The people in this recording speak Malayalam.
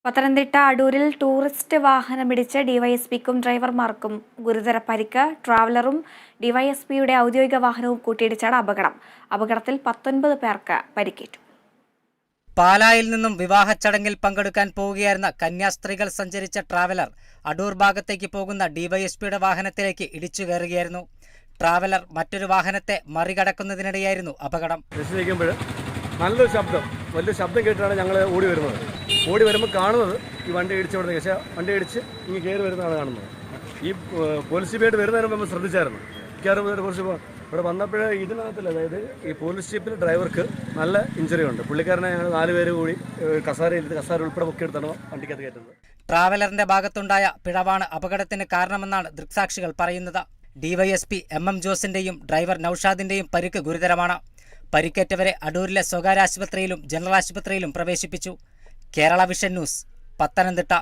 പത്തനംതിട്ട അടൂരിൽ ടൂറിസ്റ്റ് വാഹനമിടിച്ച് ഡിവൈഎസ്പിക്കും ഡ്രൈവർമാർക്കും ഗുരുതര പരിക്ക്. ട്രാവലറും ഡിവൈഎസ്പിയുടെ ഔദ്യോഗിക വാഹനവും കൂട്ടിയിടിച്ചാണ് അപകടത്തിൽ 19 പേർക്ക് പരിക്കേറ്റു. പാലായിൽ നിന്നും വിവാഹ ചടങ്ങിൽ പങ്കെടുക്കാൻ പോവുകയായിരുന്ന കന്യാസ്ത്രീകൾ സഞ്ചരിച്ച ട്രാവലർ അടൂർ ഭാഗത്തേക്ക് പോകുന്ന ഡിവൈഎസ്പിയുടെ വാഹനത്തിലേക്ക് ഇടിച്ചു കയറുകയായിരുന്നു. ട്രാവലർ മറ്റൊരു വാഹനത്തെ മറികടക്കുന്നതിനിടെയായിരുന്നു അപകടം. നല്ലൊരു ശബ്ദം, വലിയ ശബ്ദം കേട്ടിട്ടാണ് ഞങ്ങൾ ഓടി വരുമ്പോൾ കാണുന്നത് ഈ വണ്ടി ഇടിച്ച് വിടുന്നത്. പക്ഷേ വണ്ടി ഇടിച്ച് ഇങ്ങനെ കയറി വരുന്നതാണ് കാണുന്നത്. ഈ പോലീസ് ജീപ്പായിട്ട് വരുന്നതിന് മുമ്പ് നമ്മൾ ശ്രദ്ധിച്ചായിരുന്നു. കുറച്ച് ഇവിടെ വന്നപ്പോഴേ ഇതിനകത്തില്ല, അതായത് ഈ പോലീസ് ജീപ്പിൽ ഡ്രൈവർക്ക് നല്ല ഇഞ്ചുറി ഉണ്ട്. പുള്ളിക്കാരനെ ഞങ്ങൾ 4 പേര് കൂടി കസാര ഉൾപ്പെടെ പൊക്കിയെടുത്താണ് വണ്ടിക്കകത്ത് കയറ്റുന്നത്. ട്രാവലറിന്റെ ഭാഗത്തുണ്ടായ പിഴവാണ് അപകടത്തിന് കാരണമെന്നാണ് ദൃക്സാക്ഷികൾ പറയുന്നത്. ഡിവൈഎസ്പി MM ജോസിന്റെയും ഡ്രൈവർ നൌഷാദിന്റെയും പരിക്ക് ഗുരുതരമാണ്. പരിക്കേറ്റവരെ അടൂരിലെ സ്വകാര്യ ആശുപത്രിയിലും ജനറൽ ആശുപത്രിയിലും പ്രവേശിപ്പിച്ചു. Kerala vision news, Pathanamthitta.